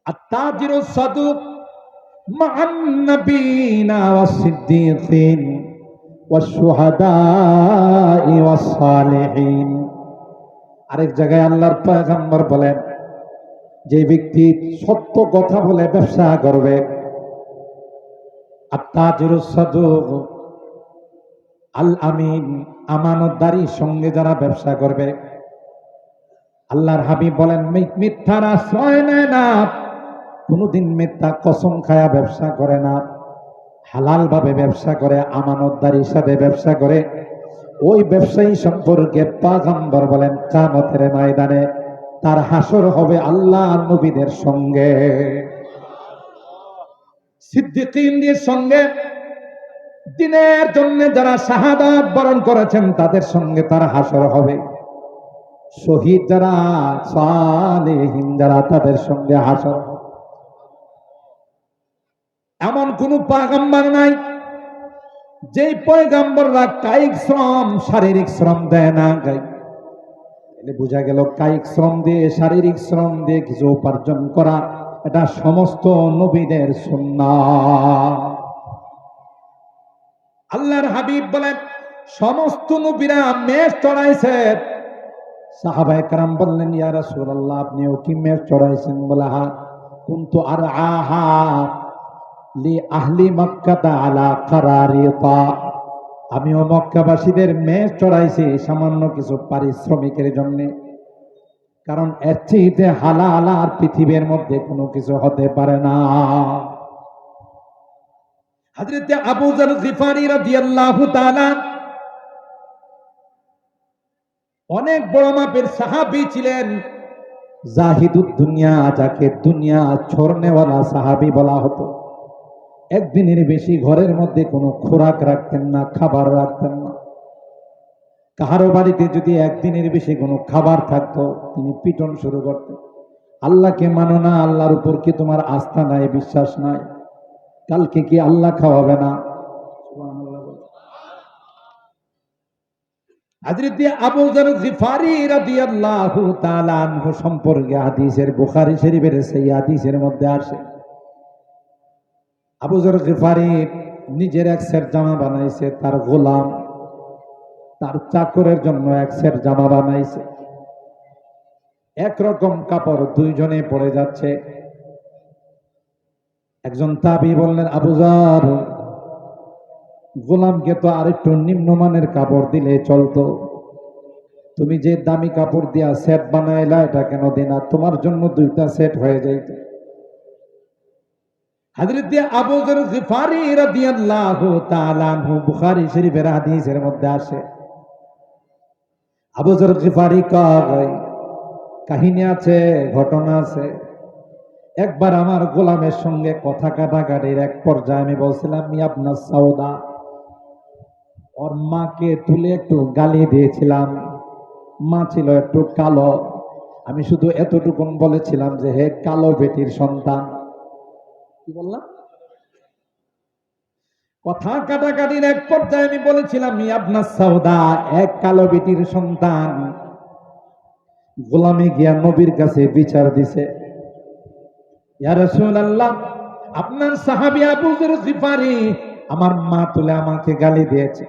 আত-তাজিরু সাদুক মা'আন নাবিয়িনা ওয়াস-সিদ্দীকিন ওয়াশ-শুহাদা'i ওয়াস-সালিহিন। আরেক জায়গায় আল্লাহর পয়গম্বর বলেন, যে ব্যক্তি সত্য কথা বলে ব্যবসা করবে, আত-তাজিরু সাদুক আল আমিন, আমানতদারির সঙ্গে যারা ব্যবসা করবে, আল্লাহর হাবিব বলেন মিথ্যার আশ্রয় নেয় না, কোনদিন মিথ্যা কসম খায়া ব্যবসা করে না, হালাল ভাবে ব্যবসা করে, আমানতদারির সাথে ব্যবসা করে, ওই ব্যবসায়ী সম্পর্কে পয়গম্বর বলেন কিয়ামতের ময়দানে তার হাসর হবে আল্লাহ নবীদের সঙ্গে, সিদ্দিকীনদের সঙ্গে, দিনের জন্য যারা শাহাদাত বরণ করেছেন তাদের সঙ্গে তার হাসর হবে, শহীদ যারা, সালেহীন যারা, তাদের সঙ্গে হাসর। এমন কোন পয়গম্বর নাই যেই পয়গম্বররা কায়িক শ্রম, শারীরিক শ্রম দেয় না। বোঝা গেল কায়িক শ্রম দিয়ে, শারীরিক শ্রম দিয়ে কিছু উপার্জন করা, এটা সমস্ত নবীদের সুন্নাহ। আল্লাহর হাবিব বলেন সমস্ত নবীরা মেষ চড়াইছে। সাহাবায়ে কেরাম বললেন, ইয়া রাসূলুল্লাহ, আপনিও কি মেষ চড়াইছেন? বলে হ্যাঁ। কুনতু আরআহা লি আহলি মক্কাতা আলা কারারিতা, আমিও মক্কাবাসীদের মেষ চড়াইছি সামান্য কিছু পারিশ্রমিকের জন্য, কারণ এর চেয়ে হালাল আর পৃথিবীর মধ্যে কোনো কিছু হতে পারে না। হযরত আবু যর গিফারি রাদিয়াল্লাহু তাআলা অনেক বড় মাপের সাহাবী ছিলেন, জাহিদুদ দুনিয়া, যাকে দুনিয়া ছড়নেওয়ালা সাহাবী বলা হতো। একদিনের বেশি ঘরের মধ্যে কোনো খোরাক রাখতেন না, খাবার রাখতেন না। কাহারো বাড়িতে যদি একদিনের বেশি কোনো খাবার থাকতো, তিনি পিটন শুরু করতেন। আল্লাহকে মানো না, আল্লাহর উপর কি তোমার আস্থা নাই, বিশ্বাস নাই? কালকে কি আল্লাহ খাওয়াবে না? হযরত আবু যর গিফারি রাদিয়াল্লাহু তাআলা আনহু সম্পর্কে হাদিসের, বুখারী শরীফের সেই হাদিসের মধ্যে আসে, আবু যর গিফারি নিজের এক সেট জামা বানাইছে, তার গোলাম, তার চাকরের জন্য এক সেট জামা বানাইছে। একরকম কাপড় দুইজনে পরে যাচ্ছে। একজন তাবী বললেন, আবু যর, গোলামকে তো আরেকটু নিম্নমানের কাপড় দিলে চলতো, তুমি যে দামি কাপড় দিয়া সেট বানাইলা, এটা কেন দিনা? তোমার জন্য দুইটা সেট হয়ে যাইত। হযরত আবু যর গিফারি রাদিয়াল্লাহু তাআলা আনহু, বুখারী শরীফের হাদিসের মধ্যে আসে, আবু যর গিফারি কয়, কাহিনী আছে, ঘটনা আছে। একবার আমার গোলামের সঙ্গে কথা কাটাকাটির এক পর্যায়ে আমি বলছিলাম, মিয়া আপনার সাউদা, ওর মাকে তুলে একটু গালি দিয়েছিলাম, মা ছিল একটু কালো, আমি শুধু এতটুকুন বলেছিলাম যে হে কালো বেটির সন্তান। কি বললাম? কথা কাটাকাটির এক পর্যায়ে আমি বলেছিলাম, মিয়া আপনার সাউদা, এক কালো বেটির সন্তান। গোলামে গিয়া নবীর কাছে বিচার দিছে, ইয়া রাসূলুল্লাহ, আপনার সাহাবী আবু যর গিফারি আমার মা তুলে আমাকে গালি দিয়েছে।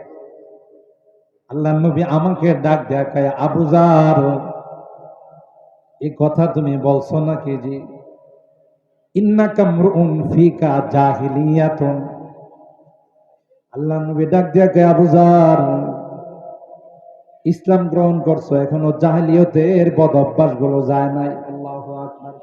আল্লাহর নবী আমাকে ডাক দেয়া কয়, আবু যর, এই কথা তুমি বলছো নাকি? জি। ইন্নাকা মরউন ফিকা জাহিলিয়াতুন, আল্লাহর নবী ডাক দেয়া কয়, আবু যর, ইসলাম গ্রহণ করছো, এখনো জাহিলিয়তের বদ অভ্যাস গুলো যায় নাই। আল্লাহু আকবার।